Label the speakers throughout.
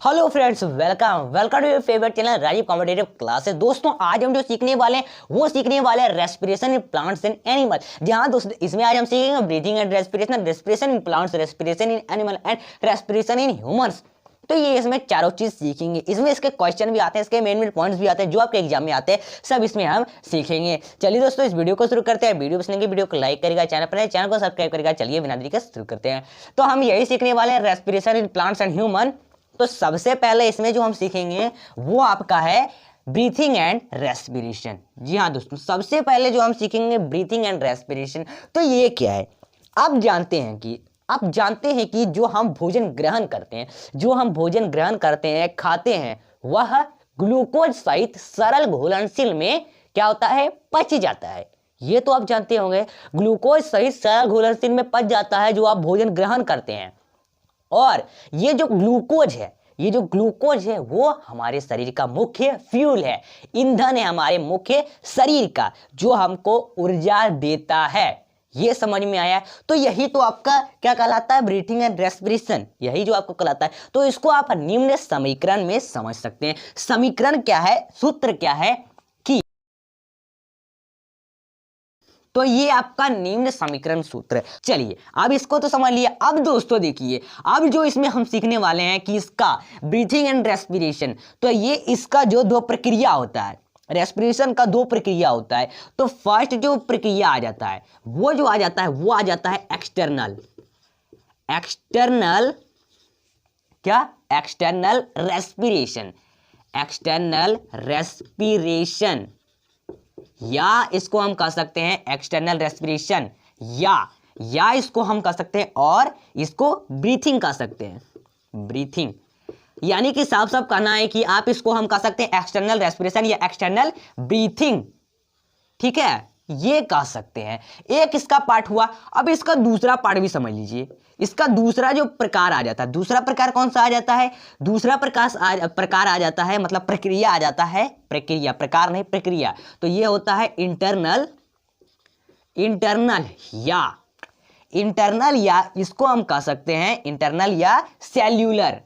Speaker 1: Hello friends, welcome to your favourite channel Rajeev competitive classes. दोस्तों, आज हम जो सीखने वाले हैं वो सीखने वाले हैं respiration in plants and animal. जहां दोस्तों इसमें आज हम सीखेंगे breathing and respiration, respiration in plants, respiration in animal and respiration in humans. तो ये इसमें चारों चीज सीखेंगे। इसमें इसके क्वेश्चन भी आते हैं, इसके मेन पॉइंट्स भी आते हैं जो आपके एग्जाम में आते हैं, सब इसमें हम सीखेंगे। चलिए दोस्तों, इस वीडियो को शुरू करते हैं। वीडियो पसंद लगे वीडियो को लाइक करेगा, चैनल को सब्सक्राइब करेगा। चलिए बिना देरी के शुरू करते हैं। तो हम यही सीखने वाले हैं respiration in plants and human. तो सबसे पहले इसमें जो हम सीखेंगे वो आपका है ब्रीथिंग एंड रेस्पिरेशन। जी हाँ दोस्तों, सबसे पहले जो हम सीखेंगे ब्रीथिंग एंड रेस्पिरेशन। तो ये क्या है? आप जानते हैं कि जो हम भोजन ग्रहण करते हैं, खाते हैं, वह ग्लूकोज सहित सरल घुलनशील में क्या होता है? पच जाता है। ये तो आप जानते होंगे, ग्लूकोज सहित सरल घुलनशील में पच जाता है जो आप भोजन ग्रहण करते हैं। और ये जो ग्लूकोज है वो हमारे शरीर का मुख्य फ्यूल है, ईंधन है हमारे मुख्य शरीर का, जो हमको ऊर्जा देता है। ये समझ में आया? तो यही तो आपका क्या कहलाता है? ब्रीथिंग एंड रेस्पिरेशन, यही जो आपको कहलाता है। तो इसको आप निम्न समीकरण में समझ सकते हैं। समीकरण क्या है, सूत्र क्या है कि, तो ये आपका निम्न समीकरण सूत्र है। चलिए अब इसको तो समझ लिया। अब दोस्तों देखिए, अब जो इसमें हम सीखने वाले हैं कि इसका ब्रीथिंग एंड रेस्पिरेशन, तो ये इसका जो दो प्रक्रिया होता है, रेस्पिरेशन का दो प्रक्रिया होता है। तो फर्स्ट जो प्रक्रिया आ जाता है वो आ जाता है एक्सटर्नल रेस्पिरेशन, या इसको हम कह सकते हैं एक्सटर्नल रेस्पिरेशन, या इसको हम कह सकते हैं और इसको ब्रीथिंग कह सकते हैं। ब्रीथिंग यानी कि साफ साफ कहना है कि आप इसको हम कह सकते हैं एक्सटर्नल रेस्पिरेशन या एक्सटर्नल ब्रीथिंग। ठीक है, ये कह सकते हैं। एक इसका पार्ट हुआ। अब इसका दूसरा पार्ट भी समझ लीजिए। इसका दूसरा जो प्रकार आ जाता है, दूसरा प्रकार कौन सा आ जाता है? दूसरा प्रकार आ जाता है, मतलब प्रक्रिया आ जाता है। प्रकार नहीं, प्रक्रिया। तो ये होता है इंटरनल या इसको हम कह सकते हैं इंटरनल या सेल्यूलर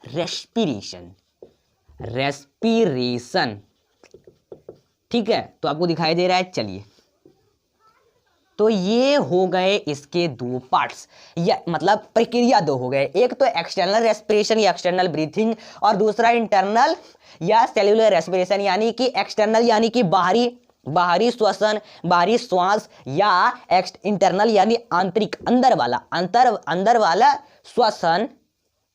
Speaker 1: रेस्पिरेशन। ठीक है, तो आपको दिखाई दे रहा है। चलिए, तो ये हो गए इसके दो पार्ट्स, या मतलब प्रक्रिया दो हो गए। एक तो एक्सटर्नल रेस्पिरेशन या एक्सटर्नल ब्रीथिंग, और दूसरा इंटरनल या सेल्यूलर रेस्पिरेशन, यानी कि एक्सटर्नल यानी कि बाहरी श्वसन, बाहरी श्वास, या इंटरनल यानी आंतरिक, अंदर वाला श्वसन,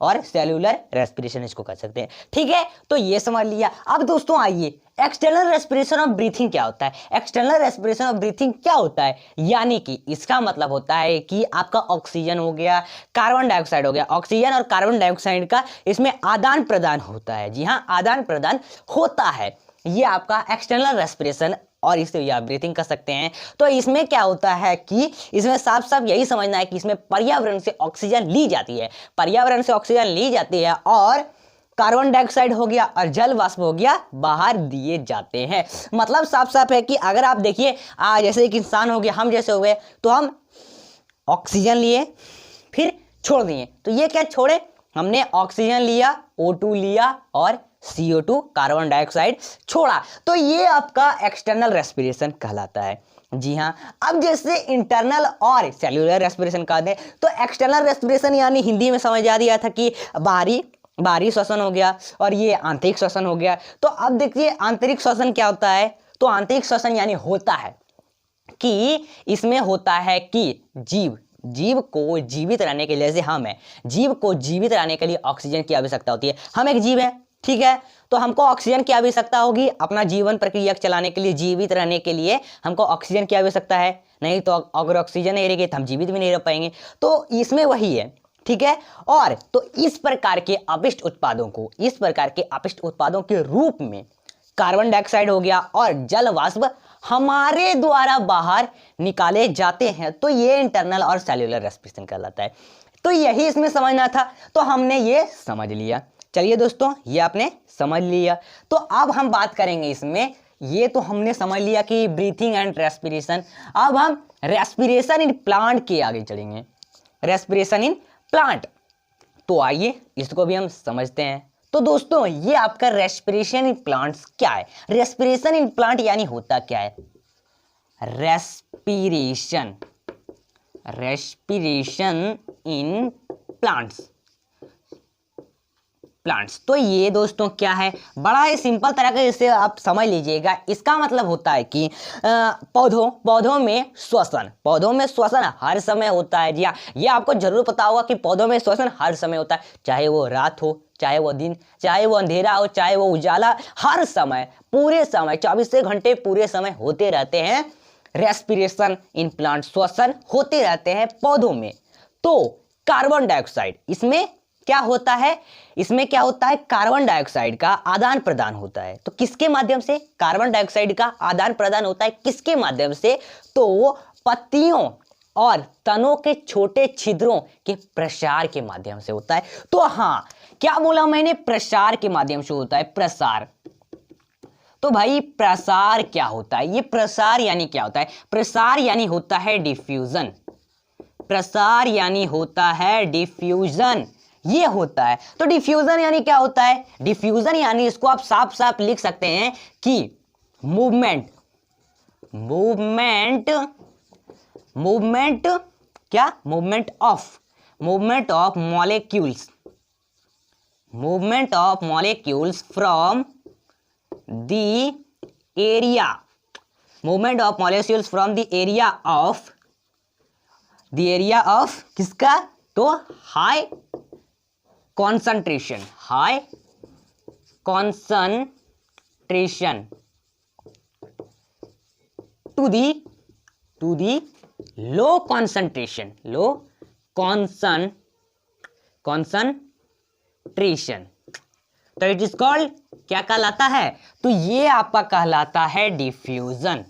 Speaker 1: और सेल्यूलर रेस्पिरेशन इसको कह सकते हैं। ठीक है, तो ये समझ लिया। अब दोस्तों आइए, एक्सटर्नल रेस्पिरेशन ऑफ ब्रीथिंग क्या होता है? एक्सटर्नल रेस्पिरेशन ऑफ ब्रीथिंग क्या होता है? यानी कि इसका मतलब होता है कि आपका ऑक्सीजन हो गया, कार्बन डाइऑक्साइड हो गया, ऑक्सीजन और कार्बन डाइऑक्साइड का इसमें आदान प्रदान होता है। जी हाँ, आदान प्रदान होता है। ये आपका एक्सटर्नल रेस्पिरेशन, और इसे या ब्रीथिंग कर सकते हैं। तो इसमें क्या होता है कि इसमें साफ साफ यही समझना है कि इसमें पर्यावरण से ऑक्सीजन ली जाती है, और कार्बन डाइऑक्साइड हो गया और जल वाष्प हो गया बाहर दिए जाते हैं। मतलब साफ साफ है कि अगर आप देखिए, जैसे एक इंसान हो गया, हम जैसे हो गए, तो हम ऑक्सीजन लिए फिर छोड़ दिए। तो ये क्या छोड़े? हमने ऑक्सीजन लिया, O2 लिया, और CO2 कार्बन डाइऑक्साइड छोड़ा। तो ये आपका एक्सटर्नल रेस्पिरेशन कहलाता है। जी हाँ। अब जैसे इंटरनल और सेल्यूलर रेस्पिरेशन कहते हैं, तो एक्सटर्नल रेस्पिरेशन यानी हिंदी में समझ आ दिया था कि बाहरी श्वसन हो गया, और ये आंतरिक श्वसन हो गया। तो अब देखिए आंतरिक श्वसन क्या होता है? तो आंतरिक श्वसन यानी होता है कि इसमें होता है कि जीव को जीवित रहने के लिए, जैसे हम हैं, जीव को जीवित रहने के लिए ऑक्सीजन की आवश्यकता होती है। हम एक जीव हैं, ठीक है, तो हमको ऑक्सीजन की आवश्यकता होगी अपना जीवन प्रक्रिया चलाने के लिए, जीवित रहने के लिए हमको ऑक्सीजन की आवश्यकता है। नहीं तो अगर ऑक्सीजन नहीं रहेगी तो हम जीवित भी नहीं रह पाएंगे। तो इसमें वही है, ठीक है। और तो इस प्रकार के अपशिष्ट उत्पादों के रूप में कार्बन डाइऑक्साइड हो गया और जल वाष्प हमारे द्वारा बाहर निकाले जाते हैं। तो ये इंटरनल और सेल्यूलर रेस्पिरेशन कहलाता है। तो यही इसमें समझना था, तो हमने ये समझ लिया। चलिए दोस्तों, ये आपने समझ लिया। तो अब हम बात करेंगे इसमें, ये तो हमने समझ लिया कि ब्रीथिंग एंड रेस्पिरेशन। अब हम रेस्पिरेशन इन प्लांट के आगे चलेंगे। Respiration in plant. तो आइए इसको भी हम समझते हैं। तो दोस्तों ये आपका रेस्पिरेशन इन प्लांट्स क्या है? रेस्पिरेशन इन प्लांट यानी होता क्या है? Respiration in plants. तो ये दोस्तों क्या है? बड़ा ही सिंपल तरह का इसे आप समझ लीजिएगा। इसका मतलब होता है कि पौधों में श्वसन हर समय होता है। जी हाँ, ये आपको जरूर पता होगा कि पौधों में श्वसन हर समय होता है, चाहे वो रात हो, चाहे वो दिन, चाहे वो अंधेरा हो, चाहे वो उजाला, हर समय, पूरे समय 24 घंटे पूरे समय होते रहते हैं रेस्पिरेशन इन प्लांट, श्वसन होते रहते हैं पौधों में। तो कार्बन डाइऑक्साइड इसमें क्या होता है? कार्बन डाइऑक्साइड का आदान प्रदान होता है। तो किसके माध्यम से कार्बन डाइऑक्साइड का आदान प्रदान होता है? किसके माध्यम से? तो पत्तियों और तनों के छोटे छिद्रों के प्रसार के माध्यम से होता है। तो हाँ, क्या बोला मैंने? प्रसार के माध्यम से होता है, प्रसार। तो भाई प्रसार क्या होता है? ये प्रसार यानी क्या होता है? प्रसार यानी होता है डिफ्यूजन। प्रसार यानी होता है डिफ्यूजन, ये होता है। तो डिफ्यूजन यानी क्या होता है? डिफ्यूजन यानी इसको आप साफ साफ लिख सकते हैं कि मूवमेंट क्या? Movement of molecules from the area of किसका? तो high concentration to the low concentration तो इट इज कॉल्ड, क्या कहलाता है? तो ये आपका कहलाता है डिफ्यूजन।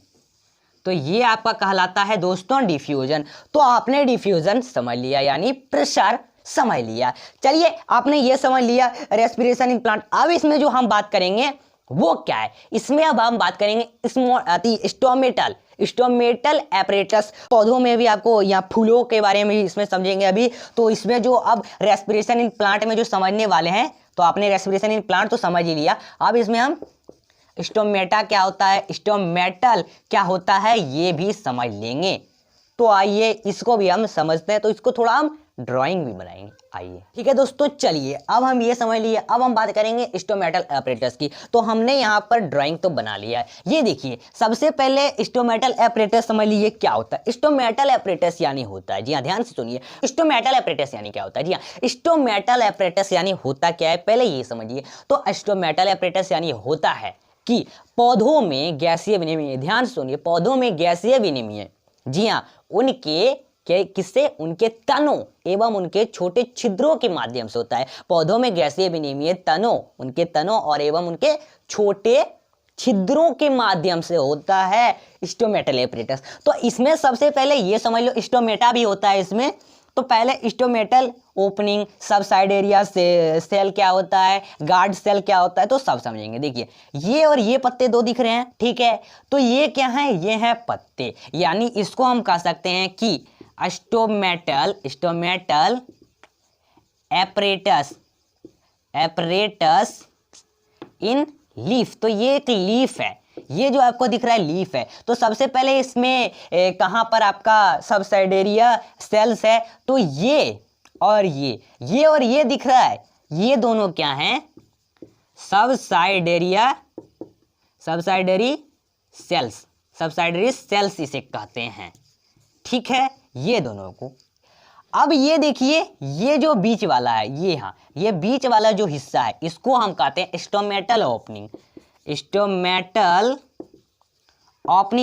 Speaker 1: तो ये आपका कहलाता है दोस्तों डिफ्यूजन। तो आपने डिफ्यूजन समझ लिया, यानी प्रसार समझ लिया। चलिए, आपने ये समझ लिया रेस्पिरेशन इन प्लांट। अब इसमें जो हम बात करेंगे वो क्या है? इसमें अब हम बात करेंगे स्टोमेटल एपरेटस। पौधों में भी आपको, या फूलों के बारे में इसमें समझेंगे अभी। तो इसमें जो अब रेस्पिरेशन इन प्लांट में जो समझने वाले हैं, तो आपने रेस्पिरेशन इन प्लांट तो समझ ही लिया। अब इसमें हम स्टोमेटा क्या होता है, स्टोमेटल क्या होता है, ये भी समझ लेंगे। तो आइए इसको भी हम समझते हैं। तो इसको थोड़ा हम ड्राइंग भी बनाएंगे। आइए, ठीक है दोस्तों, चलिए अब हम ये समझ लिए। अब हम बात करेंगे स्टोमेटल एपरेटस की। तो हमने यहाँ पर ड्राइंग तो बना लिया है। ये देखिए, सबसे पहले स्टोमेटल एपरेटस समझ लीजिए क्या होता है। स्टोमेटल एपरेटस यानी होता है, जी हाँ, ध्यान से सुनिए, स्टोमेटल एपरेटस यानी क्या होता है। जी हाँ, स्टोमेटल एपरेटस यानी होता क्या है, पहले ये समझिए। तो स्टोमेटल एपरेटस यानी होता है कि पौधों में गैसीय विनिमय, ध्यान सुनिए, पौधों में गैसीय विनिमय, जी हाँ, किससे? उनके तनों एवं उनके छोटे छिद्रों के माध्यम से होता है। पौधों में गैसीय विनिमय उनके तनों और एवं उनके छोटे छिद्रों के माध्यम से होता है स्टोमेटल एपरेटस। तो इसमें सबसे पहले ये समझ लो, स्टोमेटा भी होता है इसमें। तो पहले स्टोमेटल ओपनिंग, सब साइड एरिया सेल क्या होता है, गार्ड सेल क्या होता है, तो सब समझेंगे। देखिए, ये और ये पत्ते दो दिख रहे हैं, ठीक है। तो ये क्या है? ये है पत्ते, यानी इसको हम कह सकते हैं कि स्टोमेटल एपरेटस इन लीफ। तो ये एक लीफ है, ये जो आपको दिख रहा है लीफ है। तो सबसे पहले इसमें कहां पर आपका सब साइड एरिया सेल्स है, तो ये और ये दिख रहा है, ये दोनों क्या हैं? सब साइडरी सेल्स इसे कहते हैं, ठीक है, ये दोनों को। अब ये देखिए, ये जो बीच वाला है, ये बीच वाला जो हिस्सा है, इसको हम कहते हैं स्टोमेटल ओपनिंग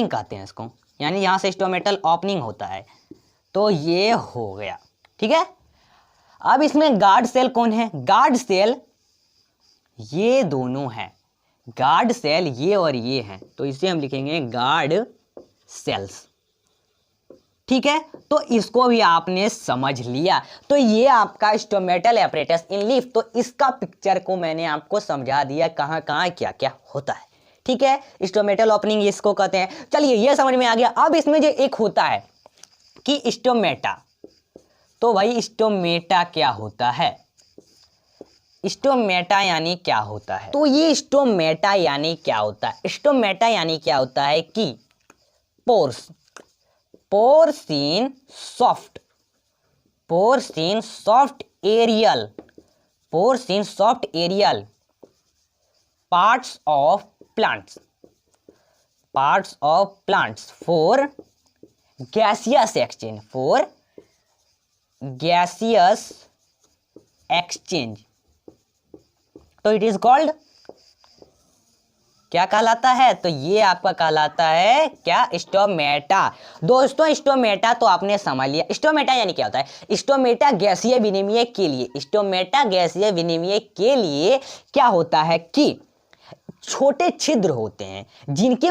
Speaker 1: कहते हैं इसको, यानी यहां से स्टोमेटल ओपनिंग होता है। तो ये हो गया, ठीक है। अब इसमें गार्ड सेल कौन है? गार्ड सेल ये दोनों हैं, गार्ड सेल ये और ये हैं, तो इसे हम लिखेंगे गार्ड सेल्स, ठीक है। तो इसको भी आपने समझ लिया। तो ये आपका स्टोमेटल एपरेटस इन लीफ। तो इसका पिक्चर को मैंने आपको समझा दिया, कहाँ कहाँ क्या क्या होता है, ठीक है। स्टोमेटल ओपनिंग इसको कहते हैं। चलिए, ये समझ में आ गया। अब इसमें जो एक होता है कि स्टोमेटा, तो भाई स्टोमेटा क्या होता है? स्टोमेटा यानी क्या होता है? तो ये स्टोमेटा यानी क्या होता है? स्टोमेटा यानी क्या होता है कि pores in soft aerial parts of plants for gaseous exchange तो इट इज कॉल्ड क्या कहलाता है? तो ये आपका कहलाता है क्या? स्टोमेटा। दोस्तों स्टोमेटा तो आपने समझ लिया। स्टोमेटा यानी क्या होता है? स्टोमेटा गैसीय विनिमय के लिए क्या होता है कि छोटे छिद्र होते हैं जिनके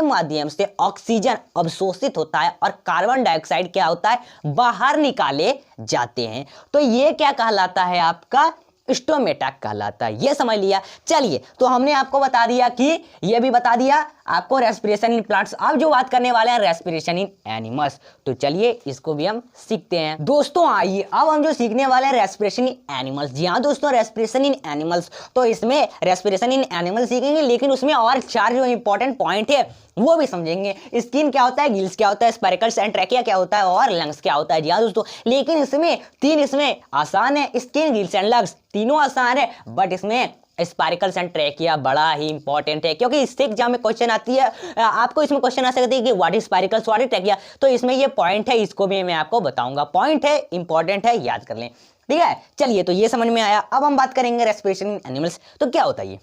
Speaker 1: माध्यम से ऑक्सीजन अवशोषित होता है और कार्बन डाइऑक्साइड क्या होता है? बाहर निकाले जाते हैं। तो ये क्या कहलाता है? आपका स्टोमेटा कहलाता है। ये समझ लिया। चलिए तो हमने आपको बता दिया कि ये भी बता दिया आपको रेस्पिरेशन इन प्लांट्स। अब जो बात करने वाले हैं रेस्पिरेशन इन एनिमल्स, तो चलिए इसको भी हम सीखते हैं। दोस्तों आइए अब हम जो सीखने वाले हैं रेस्पिरेशन इन एनिमल्स। जी हाँ दोस्तों, रेस्पिरेशन इन एनिमल्स, तो इसमें रेस्पिरेशन इन एनिमल्स सीखेंगे, लेकिन उसमें और 4 जो इंपॉर्टेंट पॉइंट है वो भी समझेंगे। स्किन क्या होता है, गिल्स क्या होता है, स्पाइरकल्स एंड ट्रैकिया क्या होता है और लंग्स क्या होता है। जी हाँ दोस्तों, लेकिन इसमें 3 इसमें आसान है, स्किन, गिल्स एंड लंग्स तीनों आसान है, बट इसमें स्पाइरकल्स एंड ट्रैकिया बड़ा ही इंपॉर्टेंट है, क्योंकि इससे एग्जाम में क्वेश्चन आती है। आपको इसमें क्वेश्चन आ सकते हैं कि what is spiracles, what is trachea, तो इसमें ये पॉइंट है, इसको भी मैं आपको बताऊंगा। पॉइंट है, इंपॉर्टेंट है, याद कर लें। ठीक है, चलिए तो ये समझ में आया। अब हम बात करेंगे रेस्पिरेशन इन एनिमल्स। तो क्या होता है ये?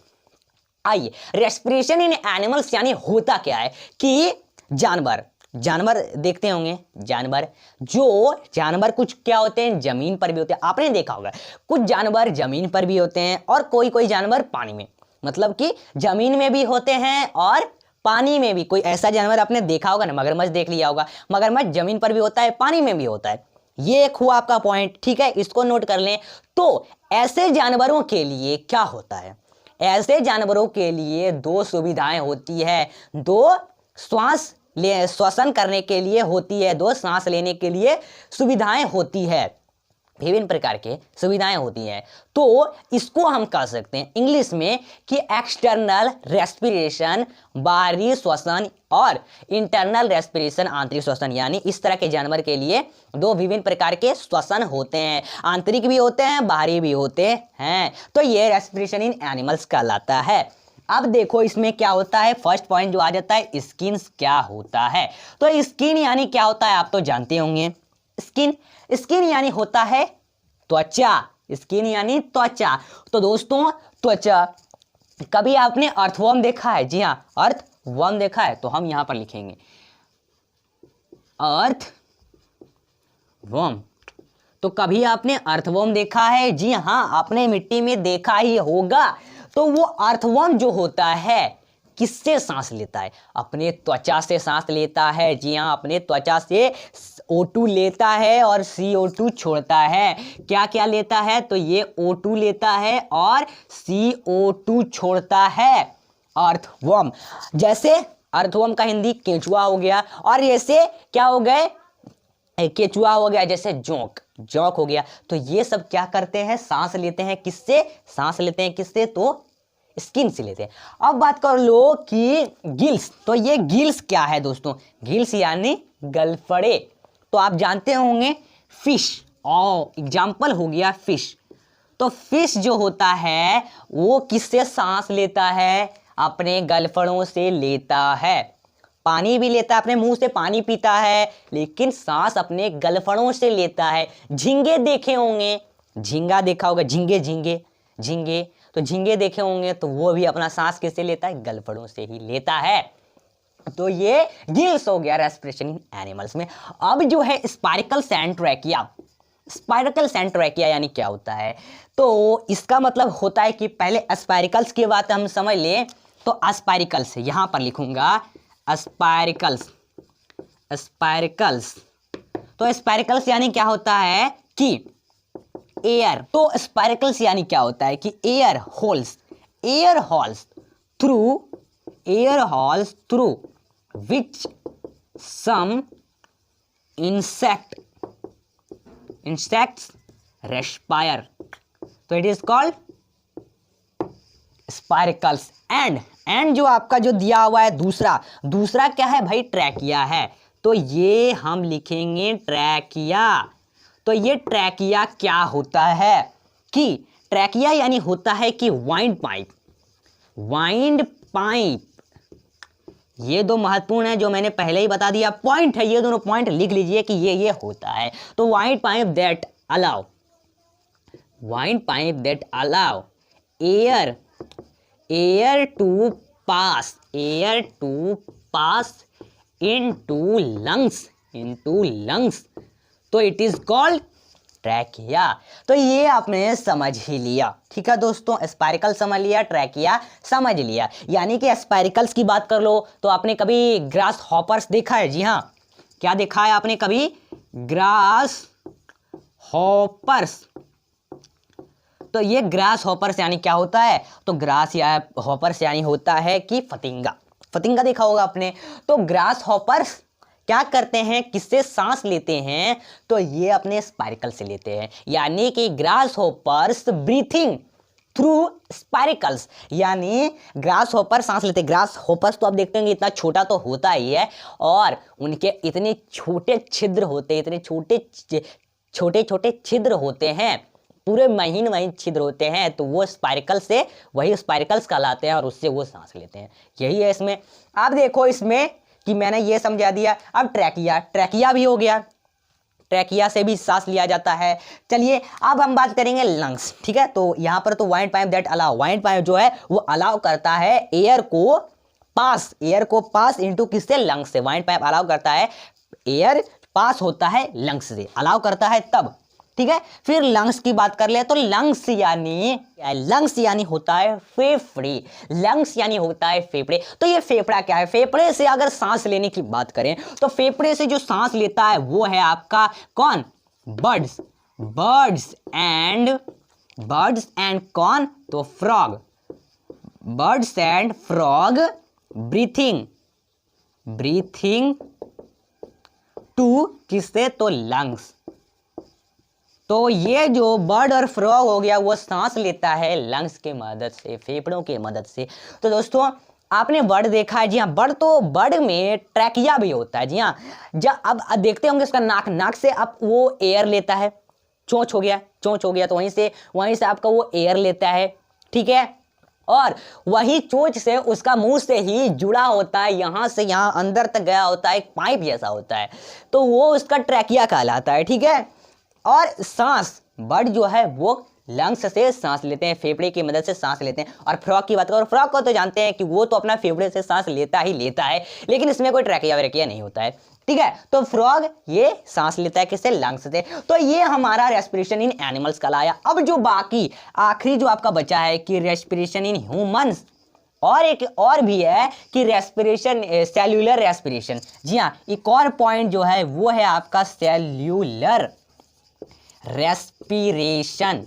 Speaker 1: आइए, रेस्पिरेशन इन एनिमल्स यानी होता क्या है कि जानवर देखते होंगे, जानवर कुछ क्या होते हैं, जमीन पर भी होते हैं। आपने देखा होगा कुछ जानवर जमीन पर भी होते हैं और कोई जानवर पानी में, मतलब कि जमीन में भी होते हैं और पानी में भी। कोई ऐसा जानवर आपने देखा होगा ना, मगरमच्छ देख लिया होगा। मगरमच्छ जमीन पर भी होता है, पानी में भी होता है। ये एक हुआ आपका पॉइंट। ठीक है, इसको नोट कर लें। तो ऐसे जानवरों के लिए क्या होता है? ऐसे जानवरों के लिए 2 सुविधाएं होती है। 2 श्वसन करने के लिए होती है, 2 सांस लेने के लिए सुविधाएं होती है, विभिन्न प्रकार के सुविधाएं होती हैं। तो इसको हम कह सकते हैं इंग्लिश में कि एक्सटर्नल रेस्पिरेशन बाहरी श्वसन और इंटरनल रेस्पिरेशन आंतरिक श्वसन। यानी इस तरह के जानवर के लिए 2 विभिन्न प्रकार के श्वसन होते हैं, आंतरिक भी होते हैं, बाहरी भी होते हैं। तो ये रेस्पिरेशन इन एनिमल्स कहलाता है। अब देखो इसमें क्या होता है, फर्स्ट पॉइंट जो आ जाता है, स्किन क्या होता है। तो स्किन यानी क्या होता है, आप तो जानते होंगे। स्किन यानी होता है त्वचा। स्किन यानी त्वचा। तो दोस्तों त्वचा, कभी आपने अर्थवर्म देखा है? जी हाँ, अर्थवर्म देखा है, तो हम यहां पर लिखेंगे अर्थवर्म। तो कभी आपने अर्थवर्म देखा है? जी हाँ, आपने मिट्टी में देखा ही होगा। तो वो अर्थवर्म जो होता है किससे सांस लेता है? अपने त्वचा से सांस लेता है। जी हाँ, अपने त्वचा से O2 लेता है और CO2 छोड़ता है। क्या क्या लेता है? तो ये O2 लेता है और CO2 छोड़ता है अर्थवर्म। जैसे अर्थवर्म का हिंदी केंचुआ हो गया, और जैसे क्या हो गए, केचुआ हो गया, जैसे जोंक हो गया। तो ये सब क्या करते हैं? सांस लेते हैं। किससे सांस लेते हैं? किससे? तो स्किन से लेते हैं। अब बात कर लो कि गिल्स। तो ये गिल्स क्या है दोस्तों? गिल्स यानी गलफड़े। तो आप जानते होंगे फिश, और एग्जाम्पल हो गया फिश। तो फिश जो होता है वो किससे सांस लेता है? अपने गलफड़ों से लेता है। पानी भी लेता है, अपने मुंह से पानी पीता है, लेकिन सांस अपने गलफड़ों से लेता है। झींगे देखे होंगे, झींगा देखा होगा, झींगे तो झींगे देखे होंगे, तो वो भी अपना सांस किससे लेता है? गलफड़ों से ही लेता है। तो ये गिल्स हो गया रेस्पिरेशन इन एनिमल्स में। अब जो है स्पाइरकल्स एंड ट्रैकिया यानी क्या होता है? तो इसका मतलब होता है कि पहले स्पाइरकल्स की बात हम समझ लें। तो स्पाइरकल्स यहां पर लिखूंगा, स्पाइरकल्स। तो स्पाइरकल्स यानी क्या होता है कि एयर। तो स्पाइरकल्स यानी क्या होता है कि air holes through which some insect insects respire, तो it is called spiracles. And जो आपका जो दिया हुआ है दूसरा क्या है भाई, ट्रैकिया है, तो ये हम लिखेंगे ट्रैकिया। तो ये ट्रैकिया क्या होता है कि ट्रैकिया यानी होता है कि वाइंड पाइप, ये दो महत्वपूर्ण है जो मैंने पहले ही बता दिया, पॉइंट है, ये दोनों पॉइंट लिख लीजिए कि ये होता है। तो wind pipe that allow air to pass into lungs, तो इट इज कॉल्ड ट्रैकिया। तो ये आपने समझ ही लिया, ठीक है दोस्तों, स्पाइरिकल समझ लिया, ट्रैकिया समझ लिया। यानी कि स्पाइरिकल्स की बात कर लो तो आपने कभी ग्रास हॉपर्स देखा है? जी हाँ, क्या देखा है आपने कभी? Grass hoppers. तो ये ग्रास हॉपर्स यानी क्या होता है? तो ग्रास या हॉपर्स यानी होता है कि फतिंगा देखा होगा आपने। तो ग्रास हॉपर्स क्या करते हैं, किससे सांस लेते हैं? तो ये अपने स्पाइरिकल से लेते हैं। यानी कि grass hoppers breathing through spiracles, यानी ग्रास हॉपर सांस लेते हैं। ग्रास हॉपर्स तो आप देखते हैं इतना छोटा तो होता ही है, और उनके इतने छोटे छिद्र होते हैं, इतने छोटे छिद्र होते हैं, पूरे महीन छिद्र होते हैं, तो वो स्पाइरिकल से, वही स्पाइरिकल्स कहलाते हैं और उससे वो सांस लेते हैं। यही है इसमें। आप देखो इसमें कि मैंने ये समझा दिया। अब ट्रैकिया भी हो गया, ट्रैकिया से भी सांस लिया जाता है। चलिए अब हम बात करेंगे लंग्स, ठीक है। तो यहाँ पर तो wind pipe that allow, wind pipe जो है वो अलाउ करता है एयर को पास इनटू किससे? लंग्स से। वाइंड पाइप अलाउ करता है एयर पास होता है लंग्स से, अलाउ करता है तब, ठीक है। फिर लंग्स की बात कर ले तो लंग्स यानी होता है फेफड़े, लंग्स यानी होता है फेफड़े। तो ये फेफड़ा क्या है? फेफड़े से अगर सांस लेने की बात करें तो फेफड़े से जो सांस लेता है वो है आपका कौन? बर्ड्स एंड कौन? तो frog. Birds and frog breathing to किससे? तो लंग्स। तो ये जो बर्ड और फ्रॉग हो गया वो सांस लेता है लंग्स के मदद से, फेफड़ों के मदद से। तो दोस्तों आपने बर्ड देखा है? जी हाँ, बर्ड में ट्रैकिया भी होता है। जी हाँ, जब अब देखते होंगे उसका नाक से अब वो एयर लेता है, चोंच हो गया तो वहीं से आपका वो एयर लेता है, ठीक है। और वही चोंच से उसका मुंह से ही जुड़ा होता है, यहां से यहां अंदर तक गया होता है, एक पाइप जैसा होता है, तो वो उसका ट्रैकिया कहलाता है, ठीक है। और सांस, बर्ड जो है वो लंग्स से सांस लेते हैं, फेफड़े की मदद से सांस लेते हैं। और फ्रॉग की बात करो, फ्रॉग को तो जानते हैं कि वो तो अपना फेफड़े से सांस लेता है, लेकिन इसमें कोई ट्रैकिया नहीं होता है, ठीक है। तो फ्रॉग ये सांस लेता है किससे? लंग्स से। तो ये हमारा रेस्पिरेशन इन एनिमल्स कहलाया। अब जो बाकी आखिरी जो आपका बचा है कि रेस्पिरेशन इन ह्यूमंस, और एक और भी है कि रेस्पिरेशन, सेल्यूलर रेस्पिरेशन। जी हाँ, एक और पॉइंट जो है वो है आपका सेल्यूलर रेस्पिरेशन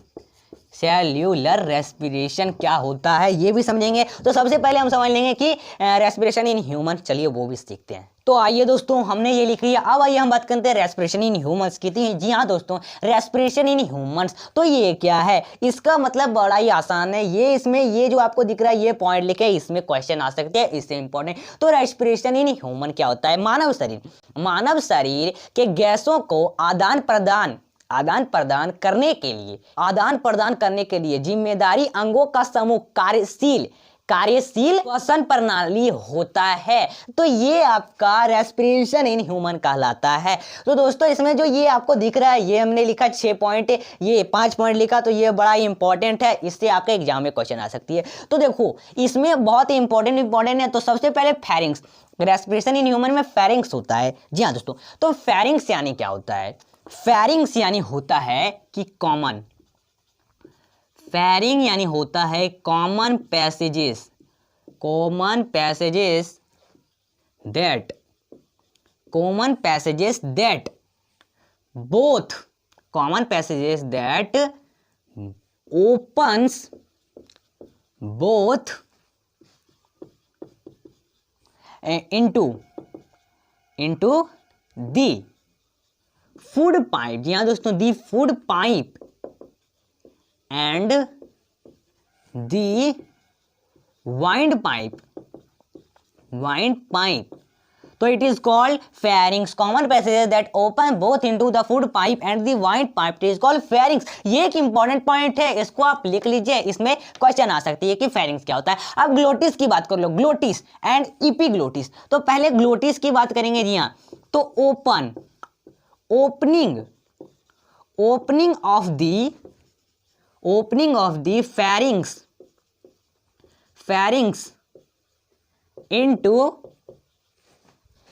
Speaker 1: क्या होता है ये भी समझेंगे। तो सबसे पहले हम समझ लेंगे कि रेस्पिरेशन इन ह्यूमन, चलिए वो भी सीखते हैं। तो आइए दोस्तों, हमने ये लिख लिया। अब आइए हम बात करते हैं रेस्पिरेशन इन ह्यूमंस की। जी हाँ दोस्तों, रेस्पिरेशन इन ह्यूमंस, तो ये क्या है? इसका मतलब बड़ा ही आसान है। ये इसमें ये जो आपको दिख रहा है ये पॉइंट लिखे, इसमें क्वेश्चन आ सकते हैं, इससे इंपॉर्टेंट। तो रेस्पिरेशन इन ह्यूमन क्या होता है? मानव शरीर के गैसों को आदान प्रदान करने के लिए जिम्मेदारी अंगों का समूह कार्यशील श्वसन प्रणाली होता है। तो ये आपका रेस्पिरेशन इन ह्यूमन कहलाता है। तो दोस्तों इसमें जो ये आपको दिख रहा है, ये हमने लिखा 6 पॉइंट, ये 5 पॉइंट लिखा, तो ये बड़ा ही इंपॉर्टेंट है, इससे आपके एग्जाम में क्वेश्चन आ सकती है। तो देखो इसमें बहुत ही इंपॉर्टेंट है। तो सबसे पहले फेरिंग्स, रेस्पिरेशन इन ह्यूमन में फेरिंग्स होता है। जी हाँ दोस्तों, तो फेरिंग्स यानी क्या होता है? फेरिंग्स यानी होता है कि common passages that opens both into the food pipe, जी हाँ दोस्तों, the food pipe and the wind pipe, wind pipe, तो it is called pharynx, common passages that open both into the food pipe and the wind pipe, it is called pharynx. ये एक important point है, इसको आप लिख लीजिए, इसमें question आ सकती है कि फेरिंग्स क्या होता है। अब ग्लोटिस की बात कर लो, ग्लोटिस एंड इपीग्लोटिस। तो पहले ग्लोटिस की बात करेंगे जी हाँ, तो open, opening, opening of the pharynx, pharynx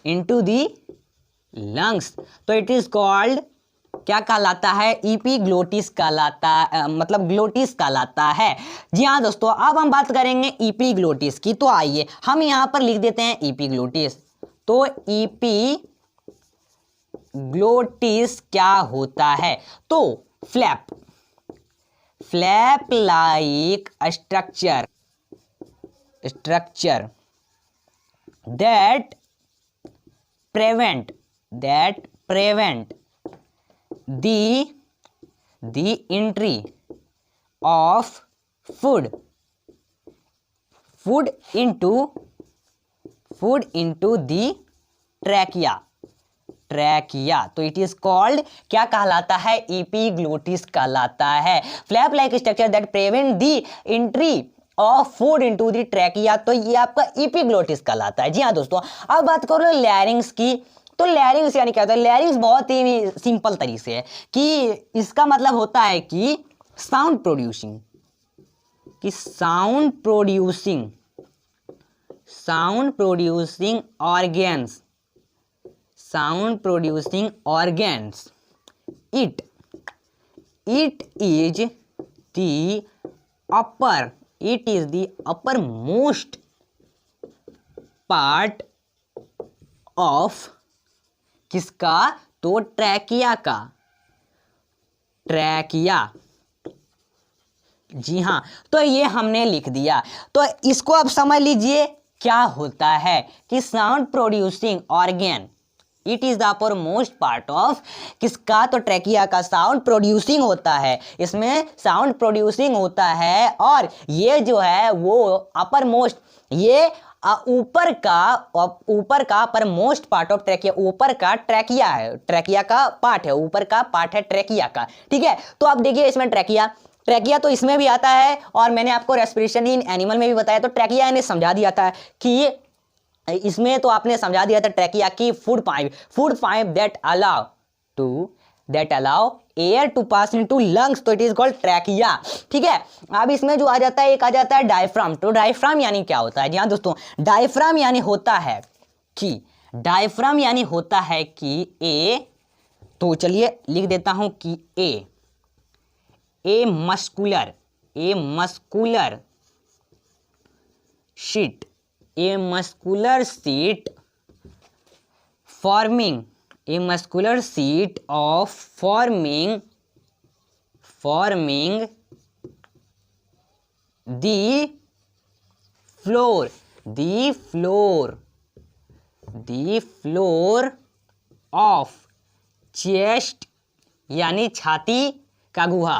Speaker 1: into the lungs, तो इट इज कॉल्ड क्या कहलाता है, इपीग्लोटिस कहलाता, मतलब ग्लोटिस कहलाता है। जी हाँ दोस्तों, अब हम बात करेंगे इपीग्लोटिस की, तो आइए हम यहां पर लिख देते हैं इपीग्लोटिस। तो इपीग्लोटिस क्या होता है, तो flap, flap like structure, structure that prevent the entry of food into the trachea, तो इट इज कॉल्ड क्या कहलाता है, इपीग्लोटिस कहलाता है। Flap like structure that prevent the entry of food into the trachea, तो ये आपका इपीग्लोटिस कहलाता है। जी हाँ दोस्तों, अब बात करो लैरिंग्स की, तो लैरिंग्स यानी क्या होता है, लैरिंग्स बहुत ही सिंपल तरीके से है कि इसका मतलब होता है कि साउंड प्रोड्यूसिंग, कि sound producing organs, sound producing organs, it is the upper, it is the uppermost part of किसका, तो ट्रैकिया का, ट्रैकिया। जी हाँ, तो ये हमने लिख दिया, तो इसको आप समझ लीजिए क्या होता है कि sound producing organ, it is the upper most part of किसका, तो ट्रैकिया का साउंड प्रोड्यूसिंग होता है, इसमें साउंड प्रोड्यूसिंग होता है, और ये जो है वो अपर मोस्ट, ये ऊपर का upper most part of trachea, ऊपर का ट्रैकिया है, ट्रैकिया का पार्ट है, ऊपर का पार्ट है ट्रैकिया का, ठीक है। तो आप देखिए इसमें ट्रैकिया तो इसमें भी आता है, और मैंने आपको रेस्पिरेशन इन एनिमल में भी बताया, तो ट्रैकिया ने समझा दिया था कि इसमें तो आपने समझा दिया था ट्रैकिया की food pipe that allow air to pass into lungs, तो इट इज कॉल्ड ट्रैकिया, ठीक है। अब इसमें जो आ जाता है, एक आ जाता है डायफ्राम, तो डायफ्राम यानी क्या होता है, जी हाँ दोस्तों, डायफ्राम यानी होता है कि ए, तो चलिए लिख देता हूं कि a muscular sheet, a muscular sheet of forming the floor of chest, यानी छाती का गुहा,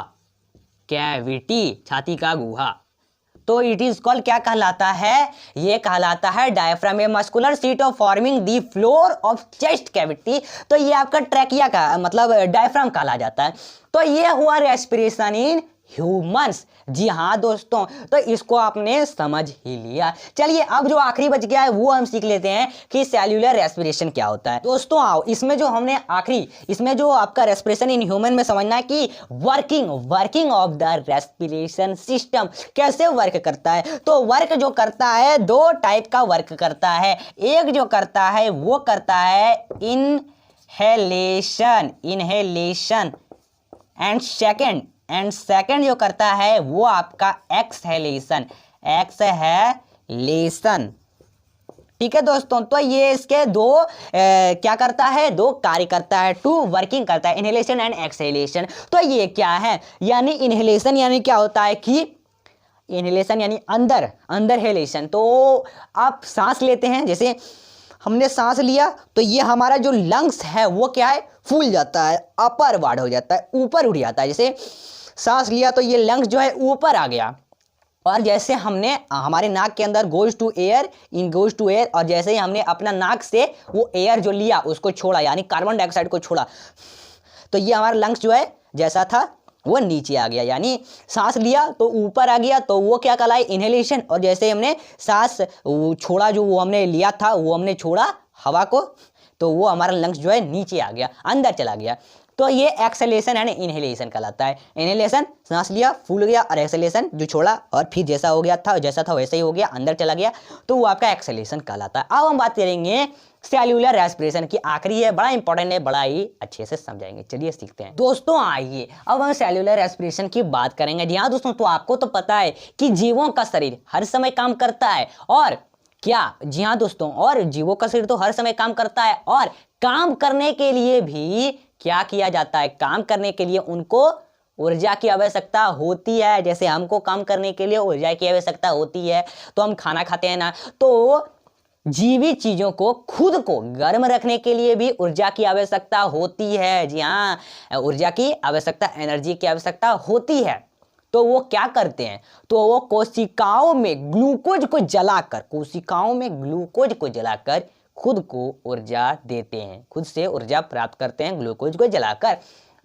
Speaker 1: कैविटी, छाती का गुहा, तो इट इज कॉल्ड क्या कहलाता है, ये कहलाता है diaphragm, a muscular seat of forming the floor of chest cavity, तो ये आपका ट्रैकिया का मतलब डायफ्राम कहा जाता है। तो ये हुआ रेस्पिरेशन इन ह्यूमंस। जी हाँ दोस्तों, तो इसको आपने समझ ही लिया। चलिए अब जो आखिरी बच गया है वो हम सीख लेते हैं कि सेल्यूलर रेस्पिरेशन क्या होता है। दोस्तों आओ, इसमें जो हमने इसमें जो आपका रेस्पिरेशन इन ह्यूमन में समझना है कि working of the respiration system कैसे वर्क करता है। तो वर्क जो करता है दो टाइप का वर्क करता है, एक जो करता है वो करता है इनहेलेशन एंड सेकंड जो करता है वो आपका एक्सहेलेशन। ठीक है दोस्तों, तो ये इसके दो क्या करता है, दो कार्य करता है, टू वर्किंग करता है, इनहेलेशन एंड एक्सहेलेशन। तो ये क्या है, यानी इनहेलेशन यानी क्या होता है कि इनहेलेशन यानी अंदर हेलेशन, तो आप सांस लेते हैं, जैसे हमने सांस लिया तो ये हमारा जो लंग्स है वो क्या है, फूल जाता है, अपर वार्ड हो जाता है, ऊपर उड़ जाता है। जैसे सांस लिया तो ये लंग्स जो है ऊपर आ गया, और जैसे हमने हमारे नाक के अंदर goes to air, in goes to air, और जैसे ही हमने अपना नाक से वो एयर जो लिया उसको छोड़ा, यानी कार्बन डाइऑक्साइड को छोड़ा, तो ये हमारा लंग्स जो है जैसा था वो नीचे आ गया। यानी सांस लिया तो ऊपर आ गया, तो वो क्या कहलाए, इनहेलेशन। और जैसे हमने सांस छोड़ा, जो वो हमने लिया था वो हमने छोड़ा हवा को, तो वो हमारा लंग्स जो है नीचे आ गया, अंदर चला गया। तो ये एक्सेलेशन एंड इनहेलेशन कहलाता है। इनहेलेशन सांस लिया फूल गया, और एक्सेलेशन जो छोड़ा और फिर जैसा हो गया था, जैसा था वैसे ही हो गया, अंदर चला गया, तो वो आपका एक्सेलेशन कहलाता है। अब हम बात करेंगे सेल्यूलर रेस्पिरेशन की, आखिरी है, बड़ा इंपॉर्टेंट है, बड़ा ही अच्छे से समझाएंगे। चलिए सीखते हैं दोस्तों। आइए अब हम सेल्यूलर रेस्पिरेशन की बात करेंगे। जी हाँ दोस्तों, तो आपको तो पता है कि जीवों का शरीर हर समय काम करता है, और क्या, जी हाँ दोस्तों, और जीवों का शरीर तो हर समय काम करता है, और काम करने के लिए भी क्या किया जाता है, काम करने के लिए उनको ऊर्जा की आवश्यकता होती है। जैसे हमको काम करने के लिए ऊर्जा की आवश्यकता होती है, तो हम खाना खाते हैं ना, तो जीवित चीजों को खुद को गर्म रखने के लिए भी ऊर्जा की आवश्यकता होती है। जी हाँ, ऊर्जा की आवश्यकता, एनर्जी की आवश्यकता होती है। तो वो क्या करते हैं, तो वो कोशिकाओं में ग्लूकोज को जलाकर, कोशिकाओं में ग्लूकोज को जलाकर खुद को ऊर्जा देते हैं, खुद से ऊर्जा प्राप्त करते हैं ग्लूकोज को जलाकर।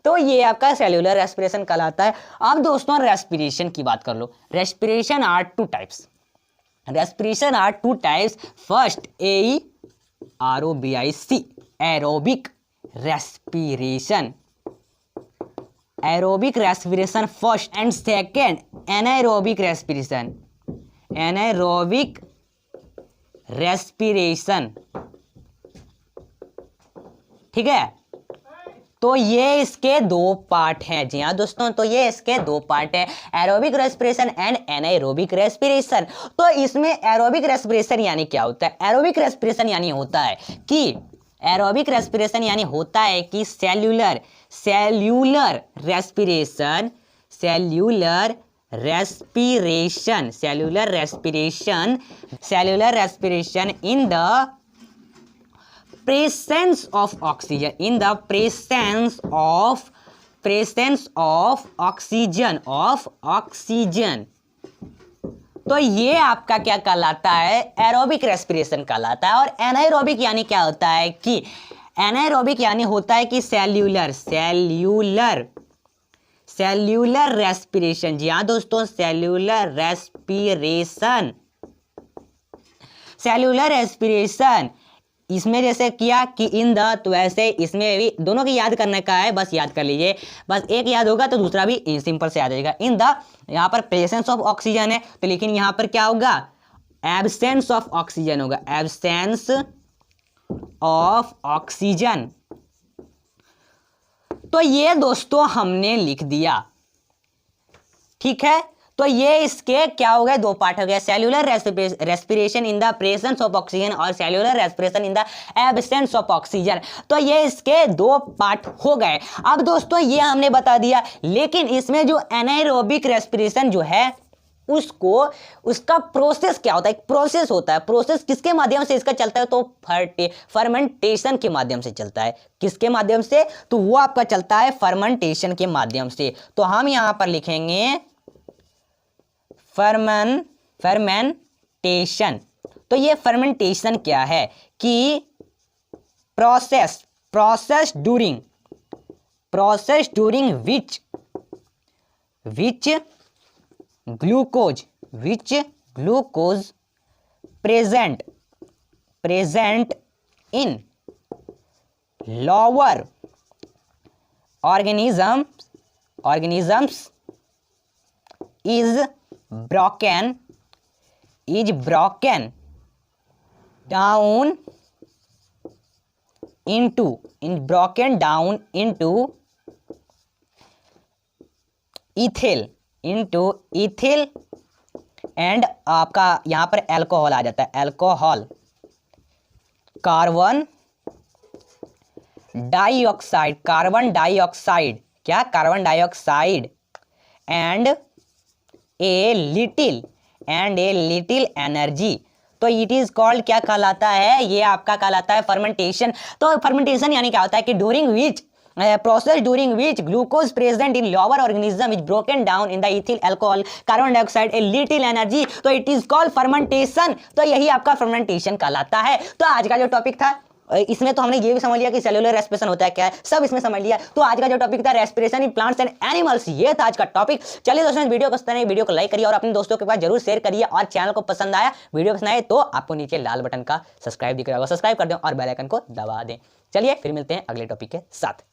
Speaker 1: तो ये आपका सेल्यूलर रेस्पिरेशन कहलाता है। अब दोस्तों रेस्पिरेशन की बात कर लो। Respiration are two types, respiration are two types. First, AEROBIC, aerobic respiration. Aerobic respiration first, and second, anaerobic respiration. Anaerobic respiration. ठीक है, तो ये इसके दो पार्ट हैं। जी हाँ दोस्तों, तो ये इसके दो पार्ट है, एरोबिक रेस्पिरेशन एंड एनाएरोबिक रेस्पिरेशन। तो इसमें एरोबिक रेस्पिरेशन यानी क्या होता है, एरोबिक रेस्पिरेशन यानी होता है कि, एरोबिक रेस्पिरेशन यानी होता है कि cellular respiration, cellular respiration in the presence of oxygen, in the presence of oxygen. तो ये आपका क्या कहलाता है, एरोबिक रेस्पिरेशन कहलाता है। और एनाएरोबिक यानी क्या होता है कि, एनाएरोबिक यानी होता है कि सेल्यूलर रेस्पिरेशन। जी हाँ दोस्तों, सेल्यूलर रेस्पिरेशन इसमें जैसे किया कि इन द, तो वैसे इसमें भी दोनों की याद करने का है, बस याद कर लीजिए, बस एक याद होगा तो दूसरा भी सिंपल से याद रहेगा। इन द, यहाँ पर प्रेजेंस ऑफ ऑक्सीजन है, तो लेकिन यहाँ पर क्या होगा, एब्सेंस ऑफ ऑक्सीजन होगा, एब्सेंस ऑफ ऑक्सीजन। तो ये दोस्तों हमने लिख दिया, ठीक है। तो ये इसके क्या हो गए, दो पार्ट हो गए, cellular respiration in the presence of oxygen और cellular respiration in the absence of oxygen. तो ये इसके दो पार्ट हो गए। अब दोस्तों ये हमने बता दिया, लेकिन इसमें जो एनाएरोबिक रेस्पिरेशन जो है उसको, उसका प्रोसेस क्या होता है, एक प्रोसेस होता है। प्रोसेस किसके माध्यम से इसका चलता है, तो फर्मेंटेशन के माध्यम से चलता है। किसके माध्यम से, तो वो आपका चलता है फर्मेंटेशन के माध्यम से। तो हम यहां पर लिखेंगे फर्मेंटेशन। तो ये फर्मेंटेशन क्या है कि process during which glucose present in lower organisms is broken down into ethyl and आपका यहां पर अल्कोहल आ जाता है, अल्कोहल, कार्बन डाइऑक्साइड, क्या, carbon dioxide and a little energy. तो इट इज कॉल्ड क्या कहलाता है, ये आपका कहलाता है फर्मेंटेशन। तो फर्मेंटेशन यानी क्या होता है कि during which process during which glucose present in lower organism is broken down in the ethyl alcohol carbon dioxide a little energy, तो it is called fermentation। तो यही आपका fermentation कहलाता है। तो आज का जो टॉपिक था इसमें तो हमने ये भी समझ लिया कि सेलुलर रेस्पिरेशन होता है क्या है, सब इसमें समझ लिया। तो आज का जो टॉपिक था respiration in plants and animals, ये था आज का टॉपिक। चलिए दोस्तों, वीडियो पसंद आए वीडियो को लाइक करिए और अपने दोस्तों के पास जरूर शेयर करिए, और चैनल को पसंद आया वीडियो पसंद आए तो आपको नीचे लाल बटन का सब्सक्राइब दिख रहा होगा, सब्सक्राइब कर दें और बेल आइकन को दबा दें। चलिए फिर मिलते हैं अगले टॉपिक के साथ।